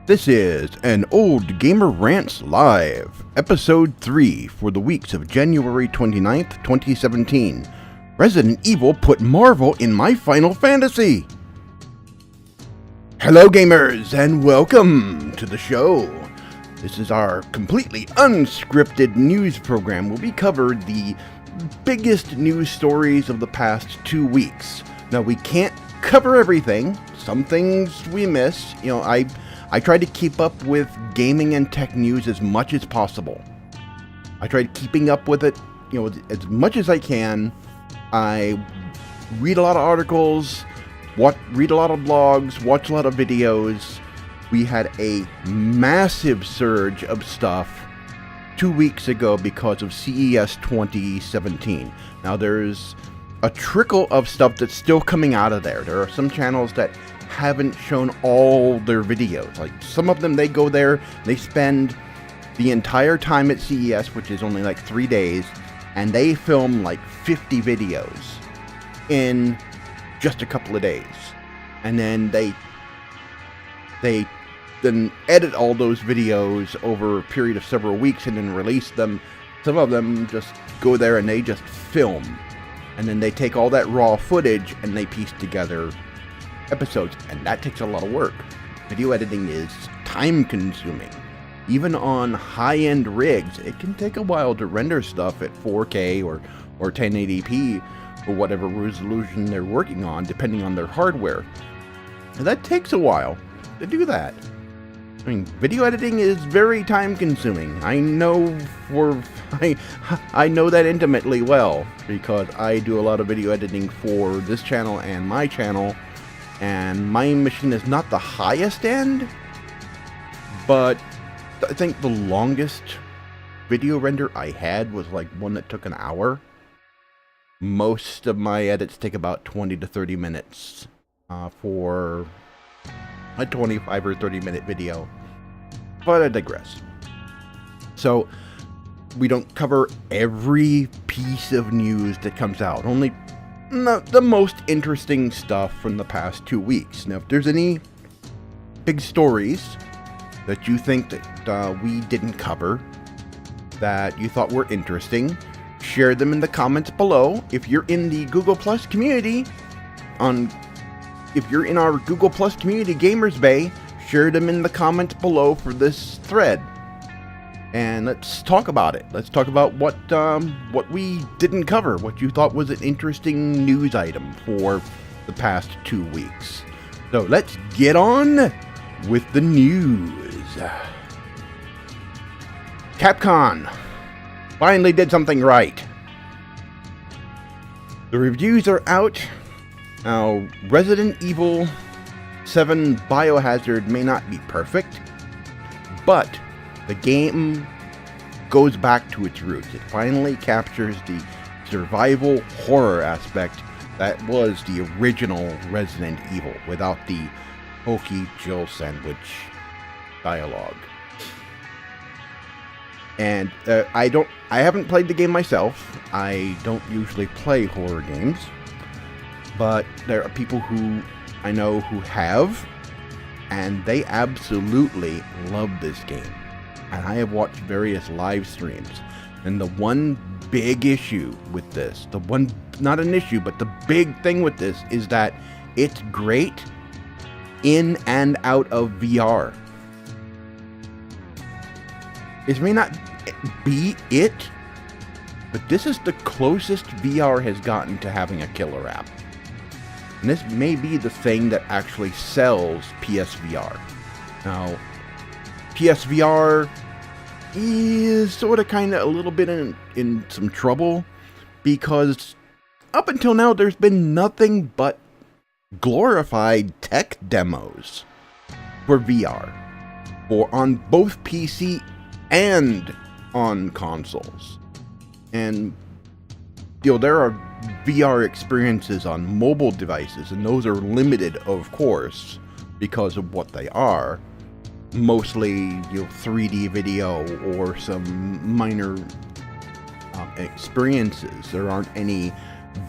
This is an Old Gamer Rants Live, Episode 3 for the weeks of January 29th, 2017. Resident Evil put Marvel in my Final Fantasy! Hello gamers, and welcome to the show. This is our completely unscripted news program where we cover the biggest news stories of the past 2 weeks. Now, we can't cover everything. Some things we miss. I try to keep up with gaming and tech news as much as possible. I tried keeping up with it, as much as I can. I read a lot of articles, read a lot of blogs, watch a lot of videos. We had a massive surge of stuff 2 weeks ago because of CES 2017. Now there's a trickle of stuff that's still coming out of there. There are some channels that haven't shown all their videos. Like some of them, they go there, they spend the entire time at CES, which is only like 3 days, and they film like 50 videos in just a couple of days. And then they then edit all those videos over a period of several weeks and then release them. Some of them just go there and they just film. And then they take all that raw footage and they piece together episodes, and that takes a lot of work. Video editing is time consuming. Even on high-end rigs, it can take a while to render stuff at 4K or 1080p or whatever resolution they're working on, depending on their hardware. And that takes a while to do that. I mean, video editing is very time consuming. I know that intimately well because I do a lot of video editing for this channel and my channel. And my machine is not the highest end, but I think the longest video render I had was like one that took an hour. Most of my edits take about 20 to 30 minutes for a 25 or 30 minute video, but I digress. So we don't cover every piece of news that comes out, only the most interesting stuff from the past 2 weeks. Now, if there's any big stories that you think that we didn't cover, that you thought were interesting, share them in the comments below. If you're in the Google Plus community, if you're in our Google Plus community Gamers Bay, share them in the comments below for this thread. And let's talk about it. Let's talk about what we didn't cover, what you thought was an interesting news item for the past 2 weeks. So let's get on with the news. Capcom finally did something right. The reviews are out. Now, Resident Evil 7 Biohazard may not be perfect, but the game goes back to its roots. It finally captures the survival horror aspect that was the original Resident Evil without the hokey Jill sandwich dialogue. And I haven't played the game myself. I don't usually play horror games, but there are people who I know who have, and they absolutely love this game. And I have watched various live streams, and the one big issue with this, not an issue, but the big thing with this is that it's great in and out of VR. It may not be it, but this is the closest VR has gotten to having a killer app. And this may be the thing that actually sells PSVR. Now, PSVR is sort of kind of a little bit in some trouble because up until now there's been nothing but glorified tech demos for VR, for on both PC and on consoles. And there are VR experiences on mobile devices, and those are limited, of course, because of what they are. Mostly 3D video or some minor experiences. There aren't any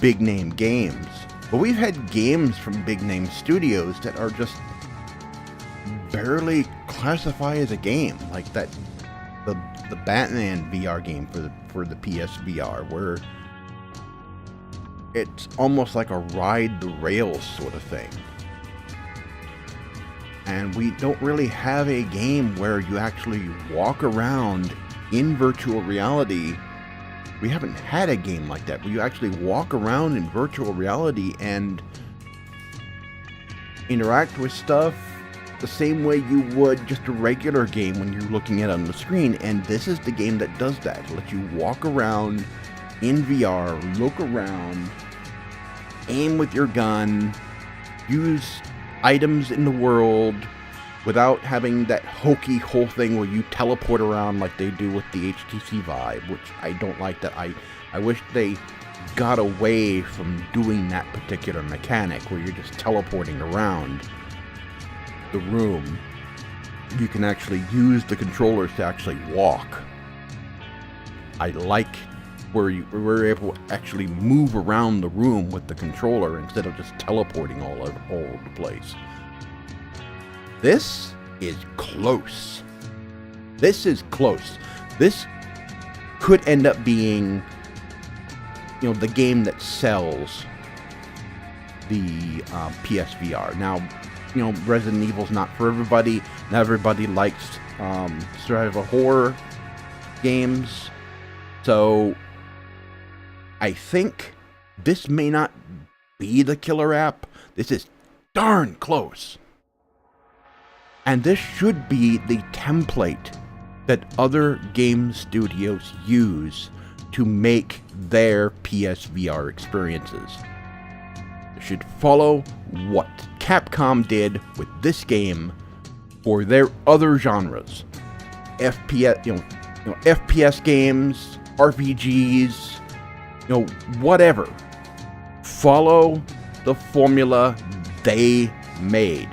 big name games, but we've had games from big name studios that are just barely classify as a game. Like that, the Batman VR game for the PSVR, where it's almost like a ride the rails sort of thing. And we don't really have a game where you actually walk around in virtual reality. We haven't had a game like that where you actually walk around in virtual reality and interact with stuff the same way you would just a regular game when you're looking at it on the screen. And this is the game that does that. It lets you walk around in VR, look around, aim with your gun, use items in the world without having that hokey whole thing where you teleport around like they do with the HTC Vive, which I don't like. That I wish they got away from doing that particular mechanic where you're just teleporting around the room. You can actually use the controllers to actually walk. I like where we're able to actually move around the room with the controller instead of just teleporting all over the place. This is close. This is close. This could end up being, the game that sells the PSVR. Now, Resident Evil's not for everybody. Not everybody likes survival horror games. So I think this may not be the killer app. This is darn close. And this should be the template that other game studios use to make their PSVR experiences. It should follow what Capcom did with this game for their other genres. FPS games, RPGs, whatever. Follow the formula they made.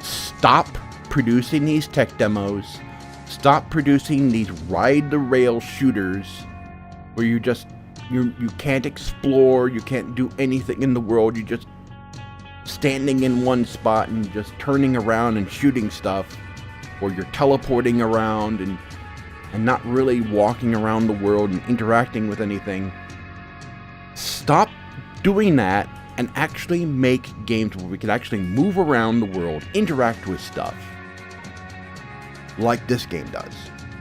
Stop producing these tech demos. Stop producing these ride-the-rail shooters where you can't explore, you can't do anything in the world, you're just standing in one spot and just turning around and shooting stuff, or you're teleporting around and not really walking around the world and interacting with anything. Stop doing that and actually make games where we can actually move around the world, interact with stuff, like this game does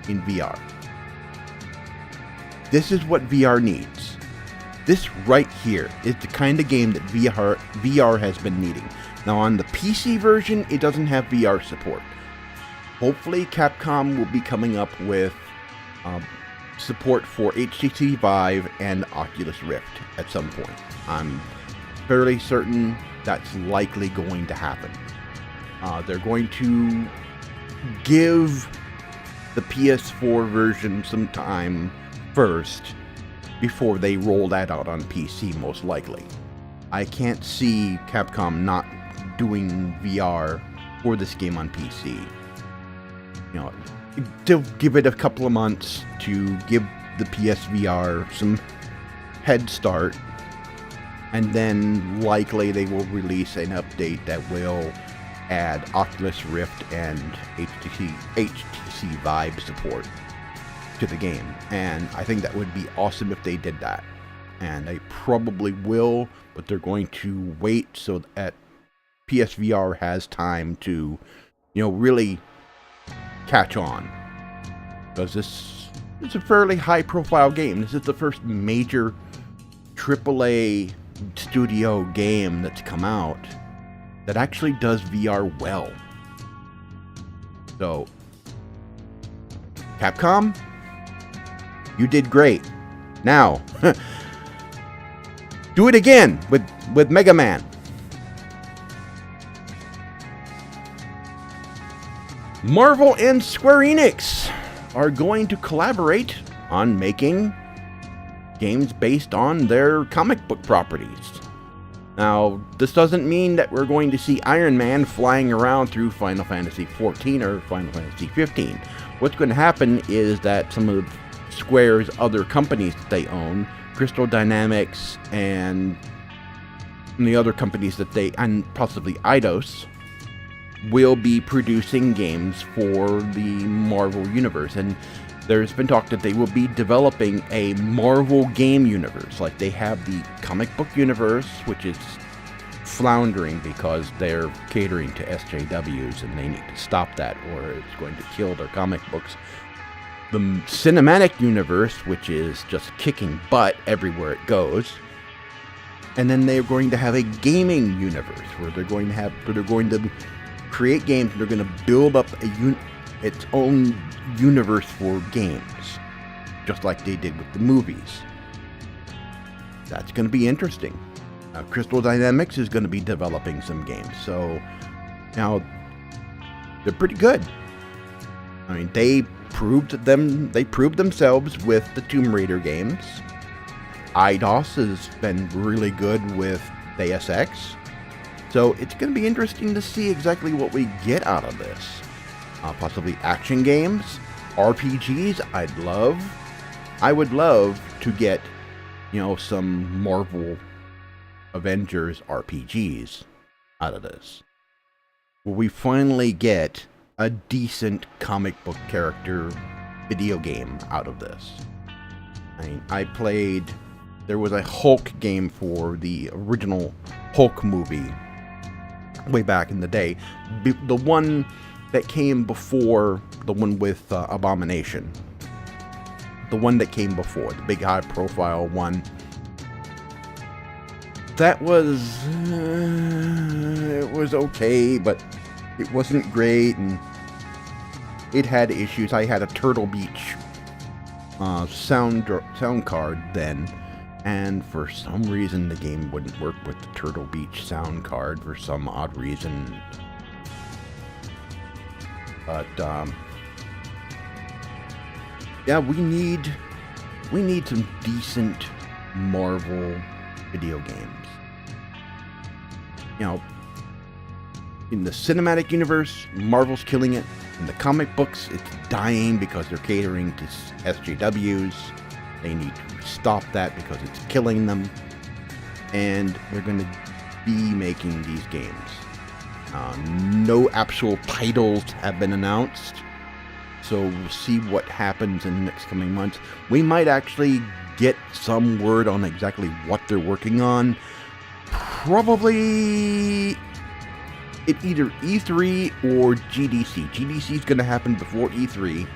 in VR. This is what VR needs. This right here is the kind of game that VR has been needing. Now on the PC version, it doesn't have VR support. Hopefully Capcom will be coming up with support for HTC Vive and Oculus Rift at some point. I'm fairly certain that's likely going to happen. They're going to give the PS4 version some time first before they roll that out on PC, most likely. I can't see Capcom not doing VR for this game on PC. They'll give it a couple of months to give the PSVR some head start, and then likely they will release an update that will add Oculus Rift and HTC Vive support to the game. And I think that would be awesome if they did that. And they probably will, but they're going to wait so that PSVR has time to, really catch on. Because this is a fairly high-profile game. This is the first major AAA studio game that's come out that actually does VR well. So, Capcom, you did great. Now, do it again with Mega Man. Marvel and Square Enix are going to collaborate on making games based on their comic book properties. Now, this doesn't mean that we're going to see Iron Man flying around through Final Fantasy XIV or Final Fantasy XV. What's going to happen is that some of Square's other companies that they own, Crystal Dynamics and the other companies that and possibly Eidos, will be producing games for the Marvel Universe. And there's been talk that they will be developing a Marvel game universe. Like they have the comic book universe, which is floundering because they're catering to SJWs and they need to stop that or it's going to kill their comic books. The cinematic universe, which is just kicking butt everywhere it goes. And then they're going to have a gaming universe where they're going to create games and they're going to build up its own universe for games, just like they did with the movies. That's going to be interesting. Crystal Dynamics is going to be developing some games, so now they're pretty good. I mean, they proved themselves with the Tomb Raider games. IDOS has been really good with Deus Ex. So it's going to be interesting to see exactly what we get out of this. Possibly action games, RPGs. I would love to get, some Marvel Avengers RPGs out of this. Will we finally get a decent comic book character video game out of this? I mean, there was a Hulk game for the original Hulk movie way back in the day. The one that came before the one with Abomination. The one that came before, the big high profile one. That was, it was okay, but it wasn't great, and it had issues. I had a Turtle Beach sound card then, and for some reason the game wouldn't work with the Turtle Beach sound card for some odd reason. But yeah, we need some decent Marvel video games. In the cinematic universe, Marvel's killing it. In the comic books, it's dying because they're catering to SJWs. They need to stop that because it's killing them. And they're going to be making these games. No actual titles have been announced. So we'll see what happens in the next coming months. We might actually get some word on exactly what they're working on. Probably at either E3 or GDC. GDC is going to happen before E3.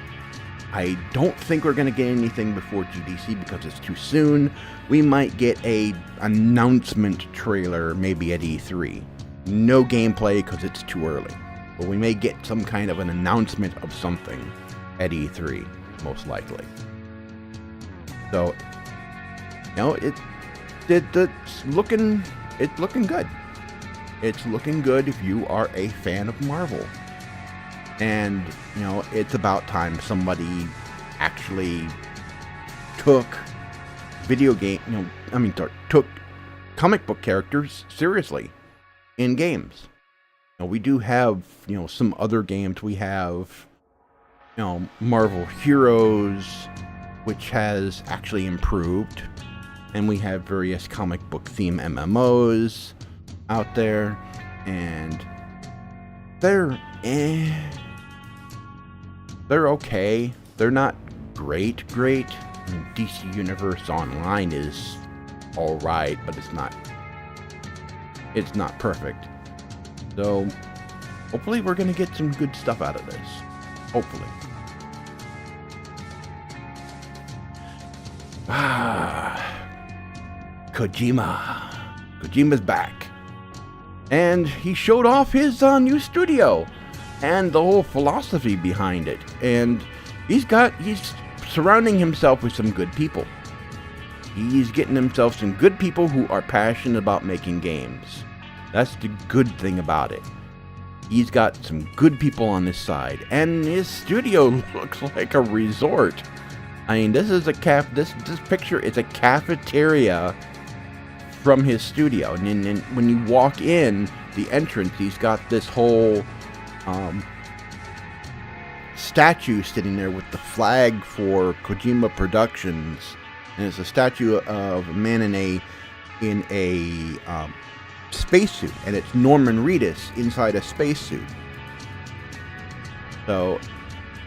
I don't think we're going to get anything before GDC because it's too soon. We might get a announcement trailer maybe at E3. No gameplay because it's too early. But we may get some kind of an announcement of something at E3, most likely. So, it's looking good. It's looking good if you are a fan of Marvel. And, it's about time somebody actually took took comic book characters seriously in games. We do have, some other games. We have, Marvel Heroes, which has actually improved. And we have various comic book theme MMOs out there. And they're okay. They're not great. I mean, DC Universe Online is alright, but it's not perfect. So, hopefully we're going to get some good stuff out of this. Hopefully. Kojima's back. And he showed off his new studio and the whole philosophy behind it. And he's surrounding himself with some good people. He's getting himself some good people who are passionate about making games. That's the good thing about it. He's got some good people on his side, and his studio looks like a resort. I mean, this is this picture is a cafeteria from his studio. And when you walk in the entrance, he's got this whole statue sitting there with the flag for Kojima Productions, and it's a statue of a man in a spacesuit, and it's Norman Reedus inside a spacesuit. So,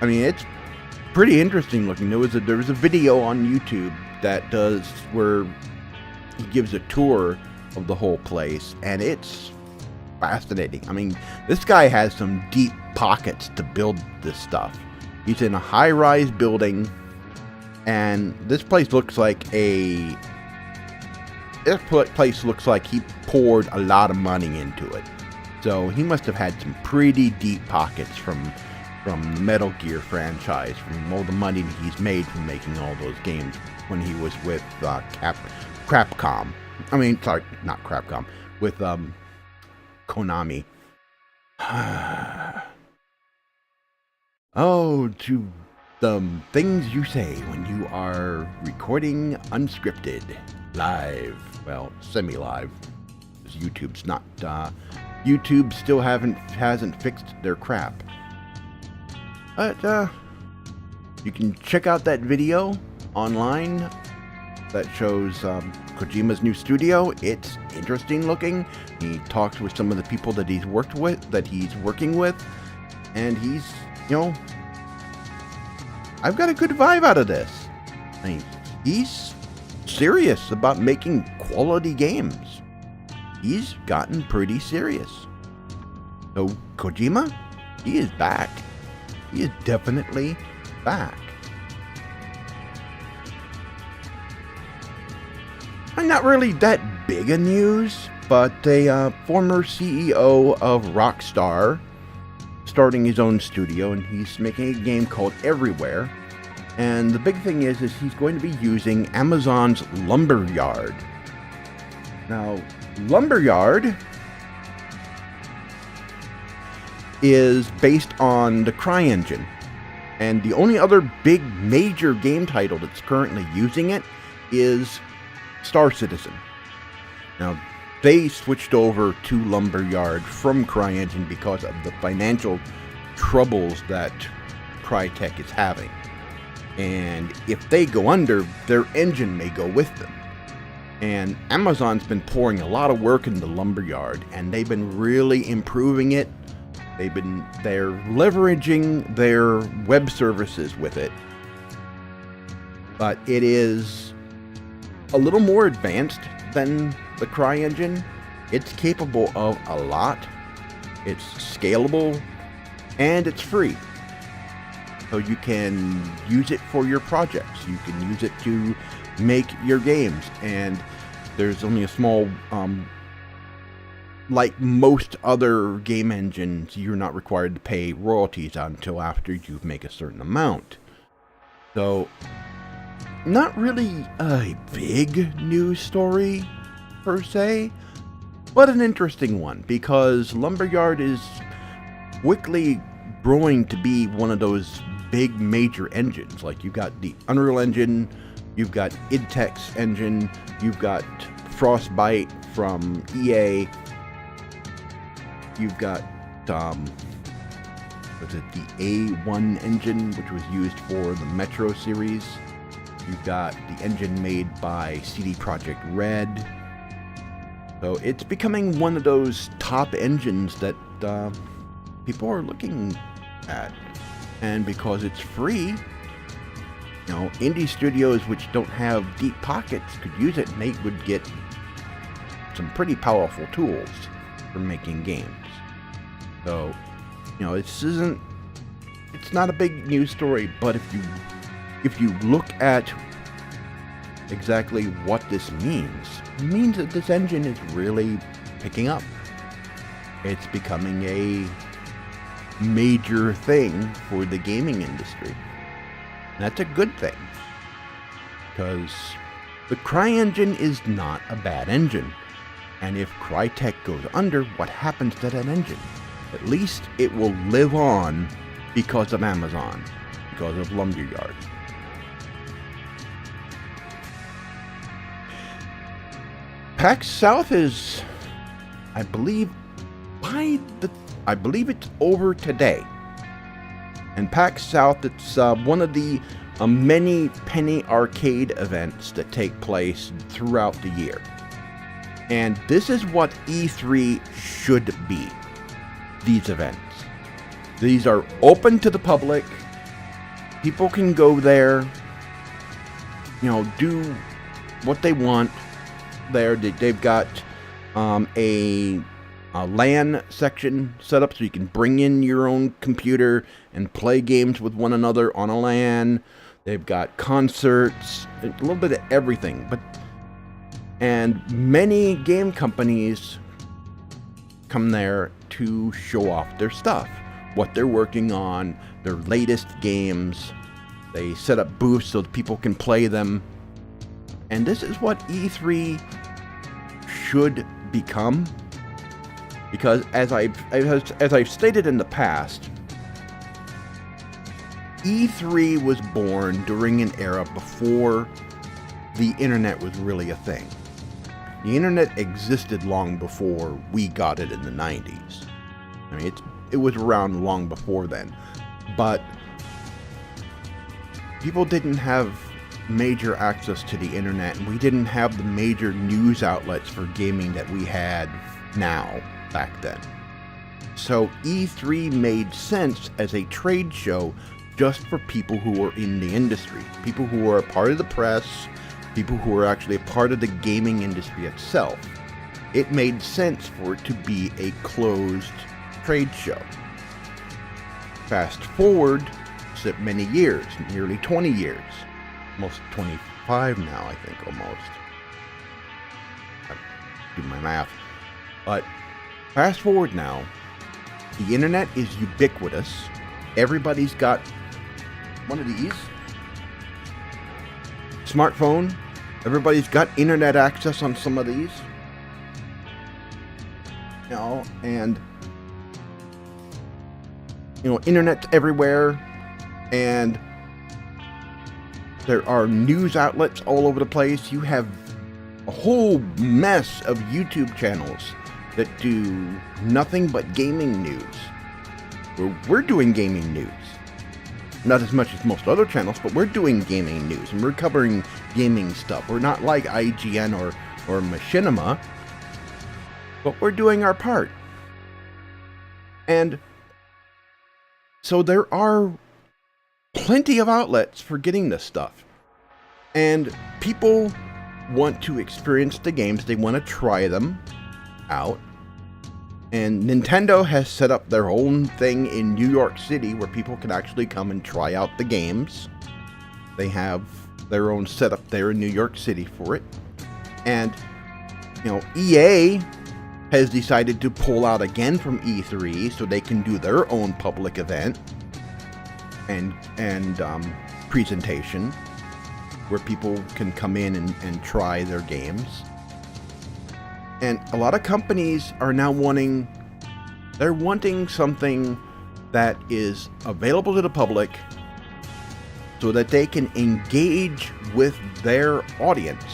I mean, it's pretty interesting looking. There was a video on YouTube that does where he gives a tour of the whole place, and it's fascinating. I mean, this guy has some deep pockets to build this stuff. He's in a high-rise building, and this place looks like he poured a lot of money into it. So he must have had some pretty deep pockets from the Metal Gear franchise, from all the money he's made from making all those games when he was with Capcom. I mean, sorry, not Capcom, with Konami. Oh, to the things you say when you are recording unscripted, live, well, semi-live. YouTube's not, YouTube still hasn't fixed their crap. But, you can check out that video online that shows, Kojima's new studio. It's interesting looking. He talks with some of the people that he's working with, and he's, you know, I've got a good vibe out of this. I mean, he's serious about making quality games. He's gotten pretty serious. So, Kojima, he is back. He is definitely back. And not really that big a news, but a former CEO of Rockstar starting his own studio, and he's making a game called Everywhere. And the big thing is he's going to be using Amazon's Lumberyard. Now, Lumberyard is based on the CryEngine, and the only other big major game title that's currently using it is Star Citizen. Now, they switched over to Lumberyard from CryEngine because of the financial troubles that Crytek is having. And if they go under, their engine may go with them. And Amazon's been pouring a lot of work into Lumberyard, and they've been really improving it. They're leveraging their web services with it. But it is a little more advanced than the CryEngine. It's capable of a lot. It's scalable, and it's free. So you can use it for your projects. You can use it to make your games, and there's only a small, like most other game engines, you're not required to pay royalties until after you make a certain amount. So, not really a big news story, per se, but an interesting one, because Lumberyard is quickly growing to be one of those big major engines. Like, you've got the Unreal Engine, you've got id Tech's engine, you've got Frostbite from EA, you've got was it the A1 engine, which was used for the Metro series. You've got the engine made by CD Projekt Red. So it's becoming one of those top engines that people are looking at. And because it's free, you know, indie studios which don't have deep pockets could use it, and they would get some pretty powerful tools for making games. So, you know, it's not a big news story, but if you look at exactly what this means, it means that this engine is really picking up. It's becoming a major thing for the gaming industry. And that's a good thing, because the CryEngine is not a bad engine. And if Crytek goes under, what happens to that engine? At least it will live on because of Amazon, because of Lumberyard. PAX South is, I believe it's over today. And PAX South, it's one of the many Penny Arcade events that take place throughout the year. And this is what E3 should be. These events. These are open to the public. People can go there, do what they want there. They've got a LAN section set up so you can bring in your own computer and play games with one another on a LAN. They've got concerts, a little bit of everything. And many game companies come there to show off their stuff, what they're working on, their latest games. They set up booths so that people can play them. And this is what E3 should become. Because as I've stated in the past, E3 was born during an era before the internet was really a thing. The internet existed long before we got it in the 90s. I mean, it was around long before then. But people didn't have major access to the internet, and we didn't have the major news outlets for gaming that we had now back then. So E3 made sense as a trade show just for people who were in the industry, people who were a part of the press, people who were actually a part of the gaming industry itself. It made sense for it to be a closed trade show. Fast forward many years, nearly 20 years, almost 25 now, I think, almost. I do my math. But fast forward now, the internet is ubiquitous. Everybody's got one of these. Smartphone. Everybody's got internet access on some of these. And internet's everywhere. And there are news outlets all over the place. You have a whole mess of YouTube channels that do nothing but gaming news. We're doing gaming news. Not as much as most other channels, but we're doing gaming news, and we're covering gaming stuff. We're not like IGN or Machinima, but we're doing our part. And so there are plenty of outlets for getting this stuff. And people want to experience the games. They want to try them out. And Nintendo has set up their own thing in New York City where people can actually come and try out the games. They have their own setup there in New York City for it. And, EA has decided to pull out again from E3 so they can do their own public event and presentation where people can come in and try their games. And a lot of companies are now wanting something that is available to the public so that they can engage with their audience.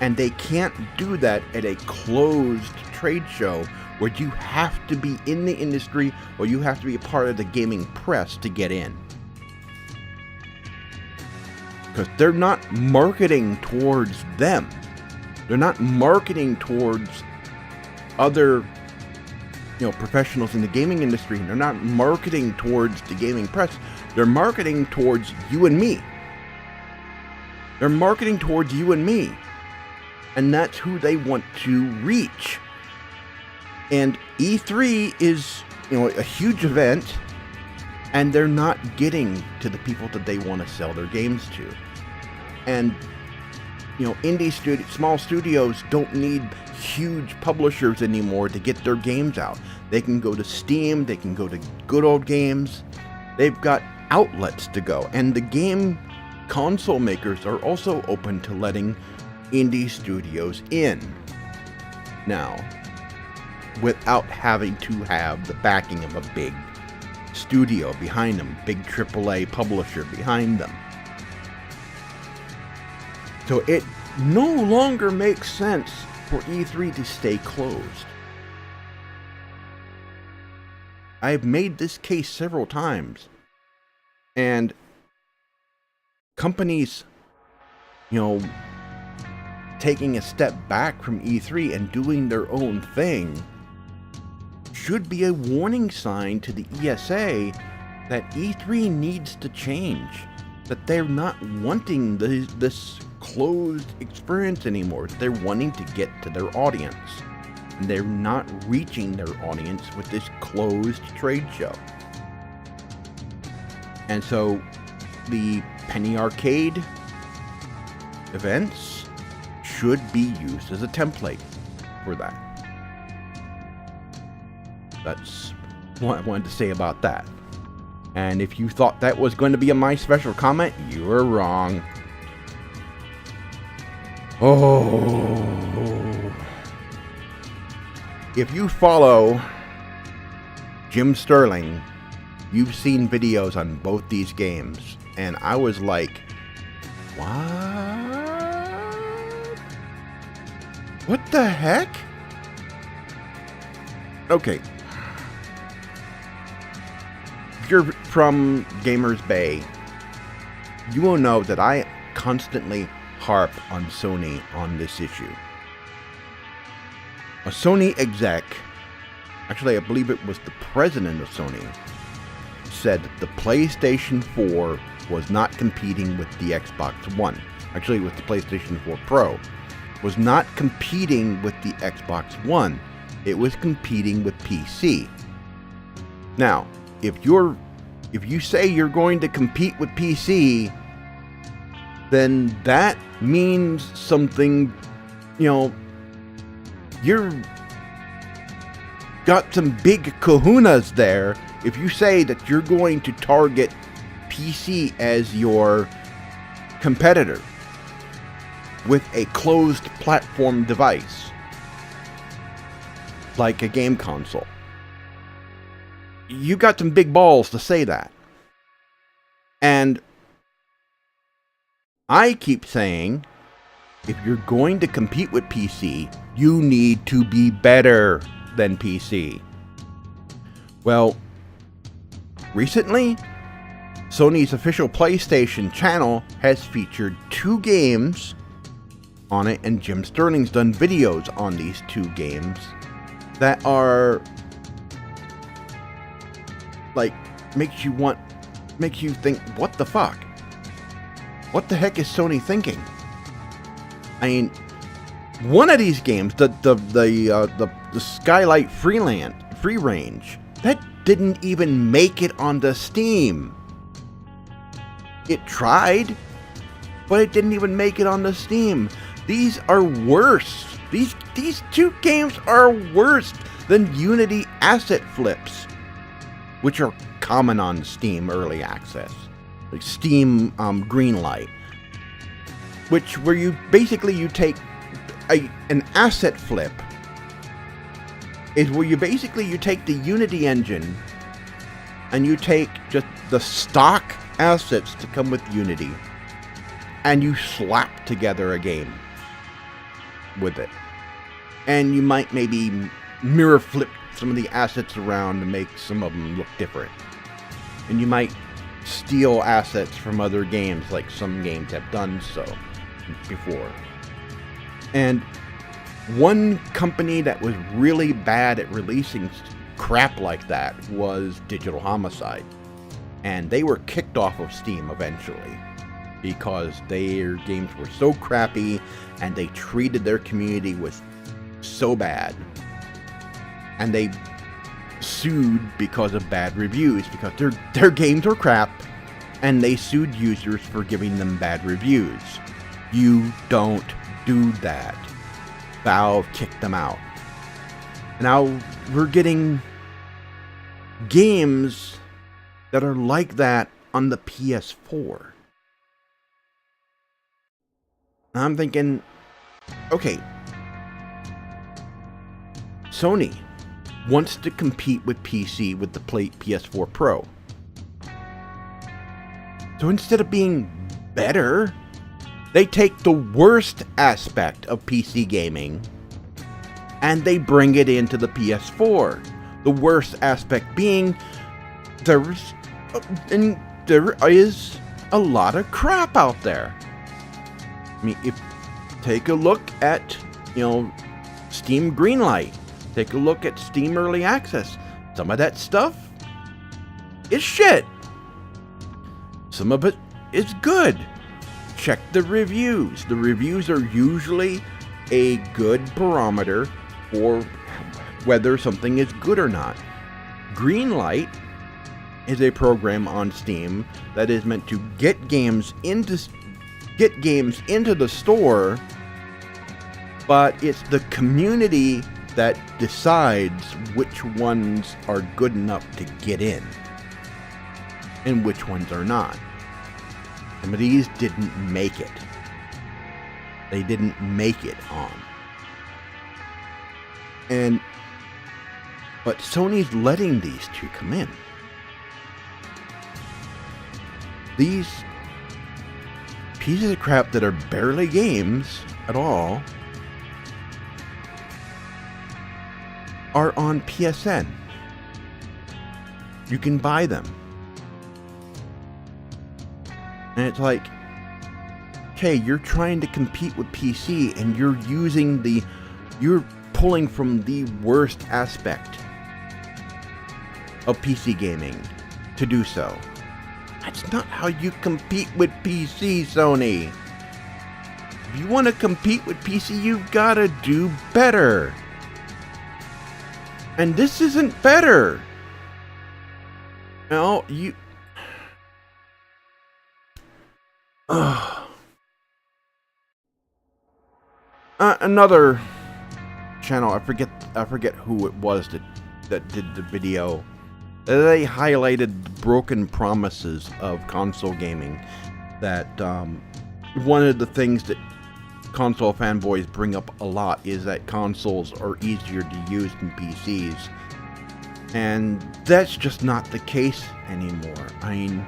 And they can't do that at a closed trade show where you have to be in the industry or you have to be a part of the gaming press to get in. Because they're not marketing towards them. They're not marketing towards other, professionals in the gaming industry. They're not marketing towards the gaming press. They're marketing towards you and me. They're marketing towards you and me. And that's who they want to reach. And E3 is, a huge event, and they're not getting to the people that they want to sell their games to. And small studios don't need huge publishers anymore to get their games out. They can go to Steam, they can go to Good Old Games. They've got outlets to go. And the game console makers are also open to letting indie studios in. Now, without having to have the backing of a big studio behind them, big AAA publisher behind them. So it no longer makes sense for E3 to stay closed. I've made this case several times. And companies, taking a step back from E3 and doing their own thing should be a warning sign to the ESA that E3 needs to change. That they're not wanting this closed experience anymore. They're wanting to get to their audience. And they're not reaching their audience with this closed trade show. And so the Penny Arcade events should be used as a template for that. That's what I wanted to say about that. And if you thought that was going to be my special comment, you were wrong. Oh. If you follow Jim Sterling, you've seen videos on both these games. And I was like, what? What the heck? Okay. If you're from Gamers Bay, you will know that I constantly harp on Sony on this issue. A Sony exec, actually I believe it was the president of Sony, said that the PlayStation 4 was not competing with the Xbox One. Actually, with the PlayStation 4 Pro. Was not competing with the Xbox One. It was competing with PC. Now, if you say you're going to compete with PC, then that means something, you're got some big kahunas there if you say that you're going to target PC as your competitor with a closed platform device like a game console. You got some big balls to say that. And I keep saying, if you're going to compete with PC, you need to be better than PC. Well, recently, Sony's official PlayStation channel has featured 2 games on it, and Jim Sterling's done videos on these 2 games that are like makes you think, what the fuck? What the heck is Sony thinking? I mean, one of these games, the Skylight Free Range, that didn't even make it onto Steam. It tried, but it didn't even make it onto Steam. These are worse. These 2 games are worse than Unity asset flips, which are common on Steam Early Access, like Steam Greenlight, where you take an asset flip is where you take the Unity engine and you take just the stock assets to come with Unity and you slap together a game with it. And you might maybe mirror flip some of the assets around to make some of them look different. And you might steal assets from other games, like some games have done so before. And one company that was really bad at releasing crap like that was Digital Homicide. And they were kicked off of Steam eventually because their games were so crappy and they treated their community with so bad. And they sued because of bad reviews, because their games were crap, and they sued users for giving them bad reviews. You don't do that. Valve kicked them out. Now we're getting games that are like that on the PS4. And I'm thinking, okay, Sony wants to compete with PC with the PS4 Pro. So instead of being better, they take the worst aspect of PC gaming and they bring it into the PS4. The worst aspect being there is a lot of crap out there. I mean, take a look at, Steam Greenlight. Take a look at Steam Early Access. Some of that stuff is shit. Some of it is good. Check the reviews. The reviews are usually a good barometer for whether something is good or not. Greenlight is a program on Steam that is meant to get games into the store, but it's the community that decides which ones are good enough to get in and which ones are not. Some of these didn't make it. They didn't make it on. But Sony's letting these two come in. These pieces of crap that are barely games at all are on PSN. You can buy them. And it's like, okay, you're trying to compete with PC and you're pulling from the worst aspect of PC gaming to do so. That's not how you compete with PC, Sony. If you want to compete with PC, you've got to do better. And this isn't better. No, you... Another channel, I forget who it was that did the video. They highlighted the broken promises of console gaming. That one of the things that console fanboys bring up a lot is that consoles are easier to use than PCs. And that's just not the case anymore. I mean,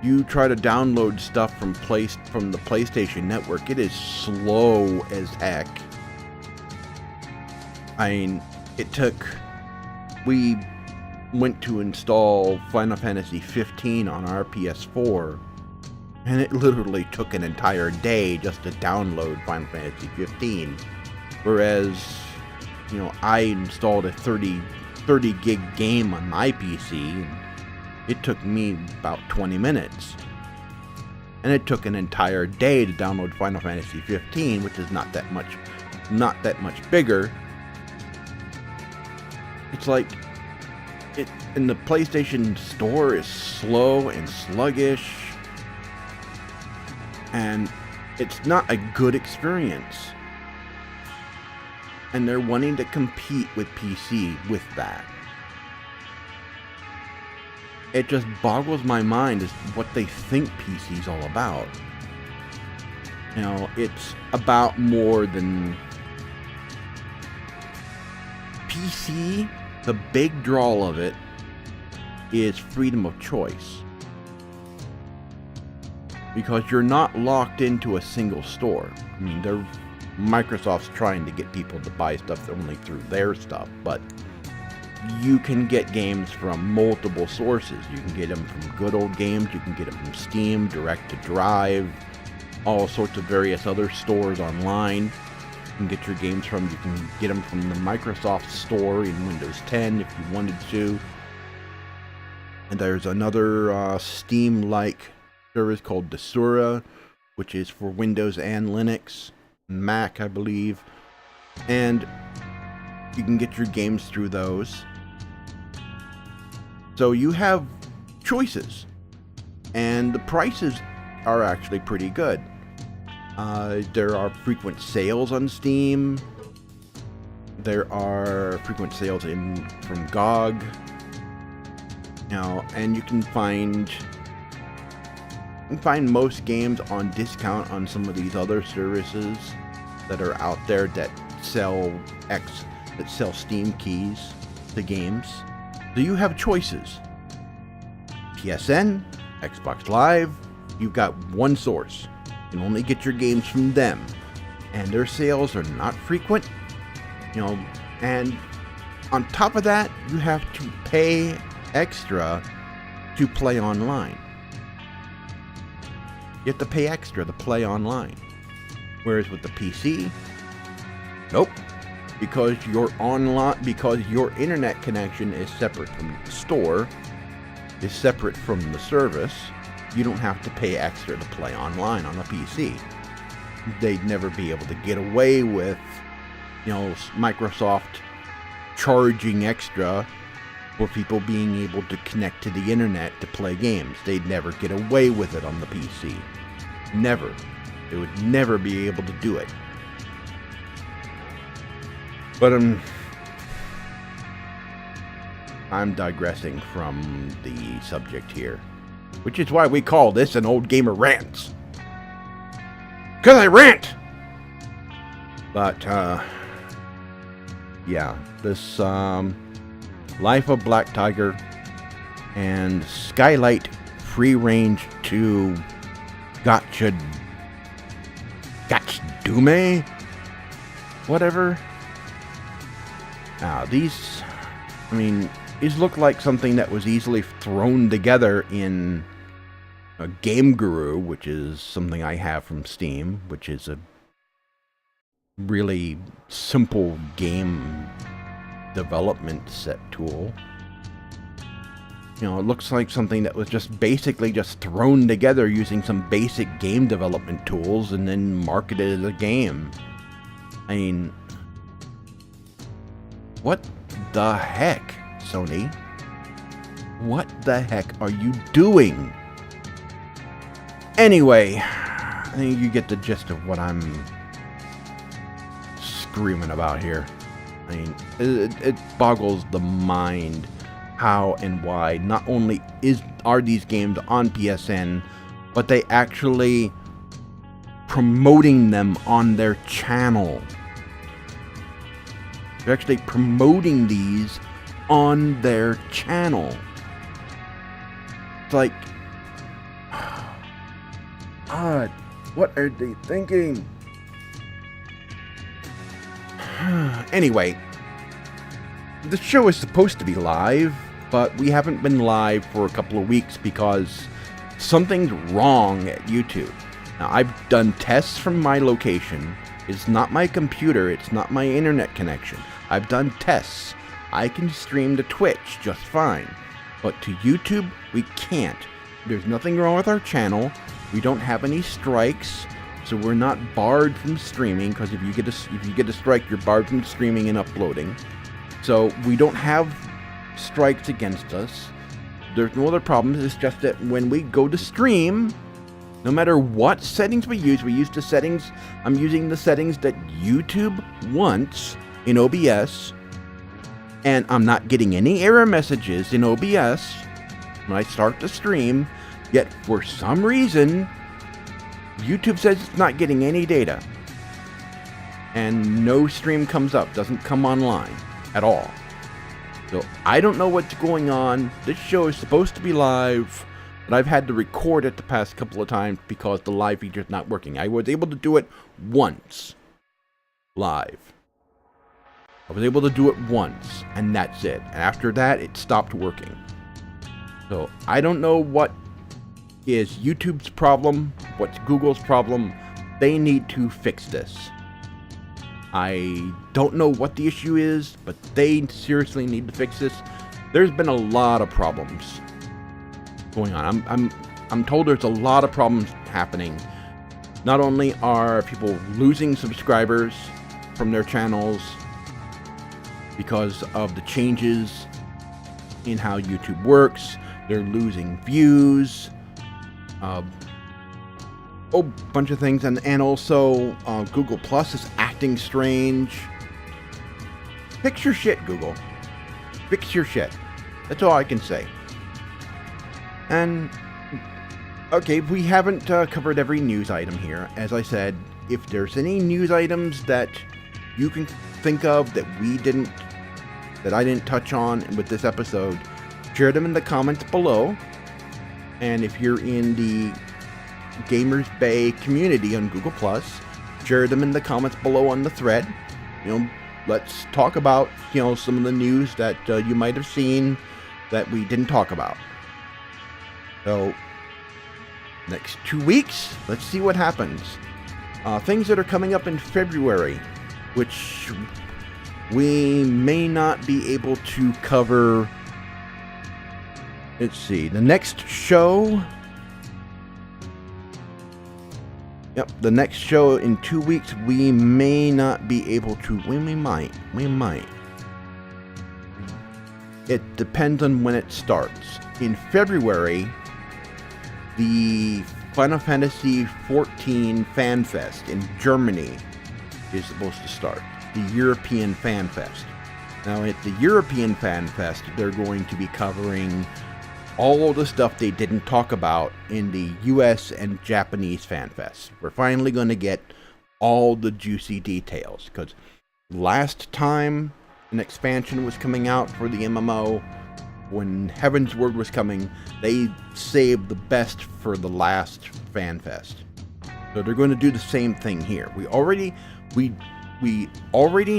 you try to download stuff from the PlayStation Network, it is slow as heck. I mean, we went to install Final Fantasy 15 on our PS4, and it literally took an entire day just to download Final Fantasy 15. Whereas, I installed a 30 gig game on my PC, and it took me about 20 minutes. And it took an entire day to download Final Fantasy 15, which is not that much bigger. It's like, in the PlayStation Store is slow and sluggish, and it's not a good experience. And they're wanting to compete with PC with that. It just boggles my mind as what they think PC's all about. It's about more than PC. The big draw of it is freedom of choice. Because you're not locked into a single store. I mean, Microsoft's trying to get people to buy stuff only through their stuff, but you can get games from multiple sources. You can get them from Good Old Games, you can get them from Steam, Direct to Drive, all sorts of various other stores online. You can get your games from. You can get them from the Microsoft Store in Windows 10 if you wanted to. And there's another Steam-like service called Desura, which is for Windows and Linux, Mac, I believe. And you can get your games through those. So you have choices. And the prices are actually pretty good. There are frequent sales on Steam. There are frequent sales from GOG. And you can find most games on discount on some of these other services that are out there that sell Steam keys to games. So you have choices. PSN, Xbox Live, you've got one source. You can only get your games from them. And their sales are not frequent. And on top of that, you have to pay extra to play online. You have to pay extra to play online. Whereas with the PC, nope. because your internet connection is separate from the store, is separate from the service, you don't have to pay extra to play online on a PC. They'd never be able to get away with, Microsoft charging extra for people being able to connect to the internet to play games. They'd never get away with it on the PC. Never. They would never be able to do it. But I'm digressing from the subject here, which is why we call this an Old Gamer Rants. 'Cause I rant! But, yeah, this, Life of Black Tiger and Skylight Free Range 2 Gotcha Dume? Whatever. Now, these look like something that was easily thrown together in a Game Guru, which is something I have from Steam, which is a really simple game development set tool. It looks like something that was just basically just thrown together using some basic game development tools and then marketed as a game. What the heck, Sony? What the heck are you doing? Anyway, I think you get the gist of what I'm screaming about here. It boggles the mind how and why not only are these games on PSN, but they actually promoting them on their channel. They're actually promoting these on their channel. It's like, God, what are they thinking? Anyway, the show is supposed to be live, but we haven't been live for a couple of weeks because something's wrong at YouTube. Now, I've done tests from my location. It's not my computer, it's not my internet connection. I've done tests. I can stream to Twitch just fine, but to YouTube, we can't. There's nothing wrong with our channel. We don't have any strikes, so we're not barred from streaming, because if you get a strike, you're barred from streaming and uploading. So we don't have strikes against us. There's no other problems. It's just that when we go to stream, no matter what settings we use the settings. I'm using the settings that YouTube wants in OBS, and I'm not getting any error messages in OBS when I start the stream. Yet for some reason, YouTube says it's not getting any data, and no stream comes up, doesn't come online at all. So I don't know what's going on. This show is supposed to be live, but I've had to record it the past couple of times because the live feature is not working. I was able to do it once live. I was able to do it once, and that's it. And after that, it stopped working. So I don't know what is YouTube's problem, what's Google's problem. They need to fix this. I don't know what the issue is, but they seriously need to fix this. There's been a lot of problems going on. I'm told there's a lot of problems happening. Not only are people losing subscribers from their channels because of the changes in how YouTube works, they're losing views, a bunch of things, and also Google Plus is acting strange. Fix your shit, Google. Fix your shit. That's all I can say. And okay, we haven't covered every news item here. As I said, if there's any news items that you can think of that I didn't touch on with this episode, share them in the comments below. And if you're in the Gamers Bay community on Google Plus, share them in the comments below on the thread. Let's talk about some of the news that you might have seen that we didn't talk about. So next 2 weeks, let's see what happens. Things that are coming up in February, which we may not be able to cover, let's see, the next show. Yep, the next show in 2 weeks, we may not be able to, we might. It depends on when it starts. In February, the Final Fantasy XIV Fan Fest in Germany is supposed to start. The European Fan Fest. Now, at the European Fan Fest, they're going to be covering all the stuff they didn't talk about in the US and Japanese Fan Fest. We're finally going to get all the juicy details, because last time an expansion was coming out for the MMO, when Heavensward was coming, they saved the best for the last Fan Fest. So they're going to do the same thing here. We already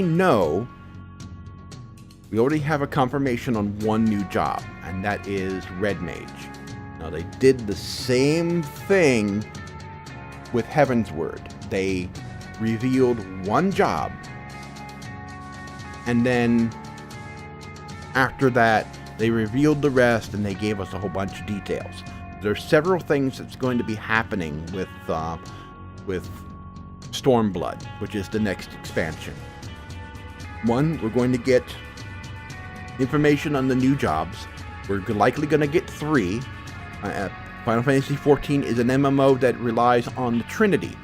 know, we already have a confirmation on one new job, and that is Red Mage. Now, they did the same thing with Heavensward. They revealed one job, and then after that, they revealed the rest, and they gave us a whole bunch of details. There's several things that's going to be happening with Stormblood, which is the next expansion. One, we're going to get information on the new jobs. We're likely going to get 3. Final Fantasy XIV is an MMO that relies on the Trinity,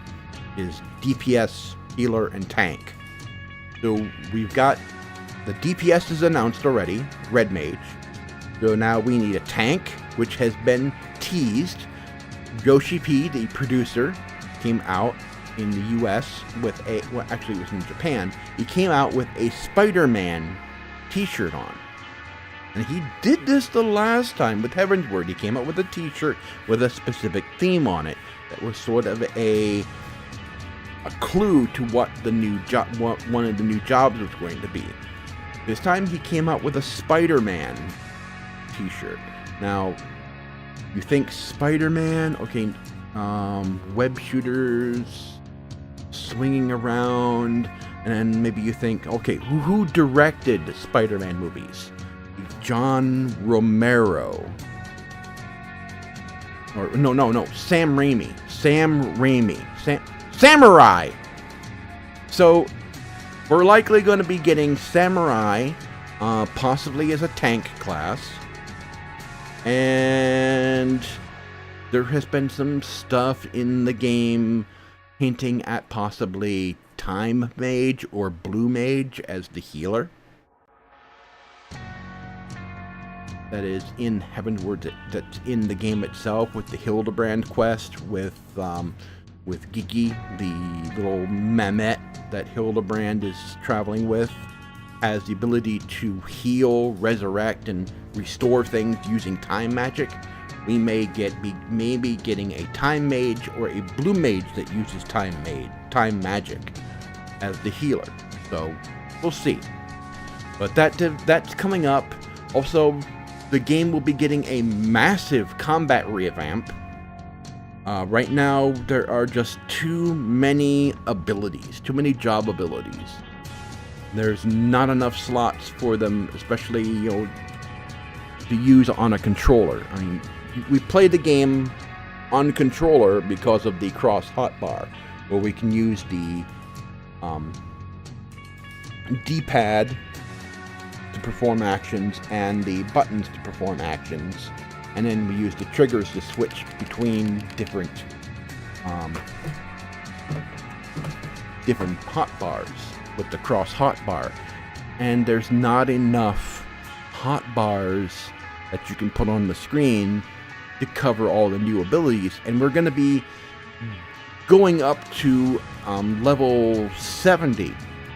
is DPS, healer, and tank. So we've got the DPS is announced already, Red Mage. So now we need a tank, which has been teased. Yoshi P, the producer, came out in the US with a, well, actually it was in Japan. He came out with a Spider-Man t-shirt on. And he did this the last time with Heavensward. He came out with a t-shirt with a specific theme on it that was sort of a clue to what the new job, what one of the new jobs was going to be. This time he came out with a Spider-Man t-shirt. Now, you think Spider-Man, okay, web shooters, swinging around, and then maybe you think, okay, who directed Spider-Man movies? John Romero. Or no, Sam Raimi. Samurai. So we're likely going to be getting Samurai, possibly as a tank class. And there has been some stuff in the game hinting at possibly Time Mage or Blue Mage as the healer. That is in Heavensward, that's in the game itself, with the Hildebrand quest, with Gigi, the little Mamet that Hildebrand is traveling with, has the ability to heal, resurrect, and restore things using time magic. We may be getting a Time Mage or a Blue Mage that uses time magic as the healer. So we'll see. But that's coming up. Also, the game will be getting a massive combat revamp. Right now, there are just too many abilities, too many job abilities. There's not enough slots for them, especially, to use on a controller. I mean, we play the game on controller because of the cross hotbar, where we can use the D-pad to perform actions and the buttons to perform actions, and then we use the triggers to switch between different hotbars with the cross hotbar. And there's not enough hotbars that you can put on the screen to cover all the new abilities, and we're going to be going up to level 70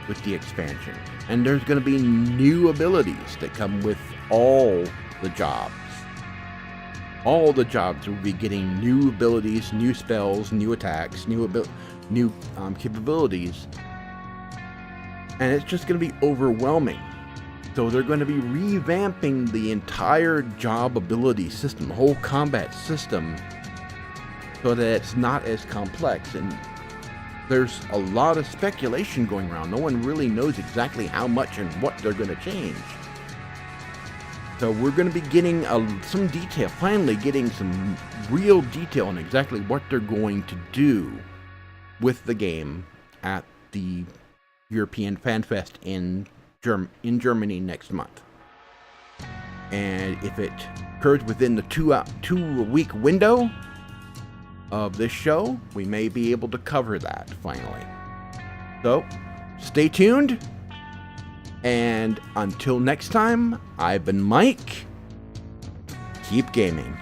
with the expansion. And there's going to be new abilities that come with all the jobs. All the jobs will be getting new abilities, new spells, new attacks, new capabilities. And it's just going to be overwhelming. So they're going to be revamping the entire job ability system, the whole combat system, so that it's not as complex. And there's a lot of speculation going around. No one really knows exactly how much and what they're going to change. So we're going to be getting some detail, finally getting some real detail on exactly what they're going to do with the game at the European Fan Fest in Germany next month. And if it occurs within the two-week window of this show, we may be able to cover that finally. So, stay tuned. And until next time, I've been Mike. Keep gaming.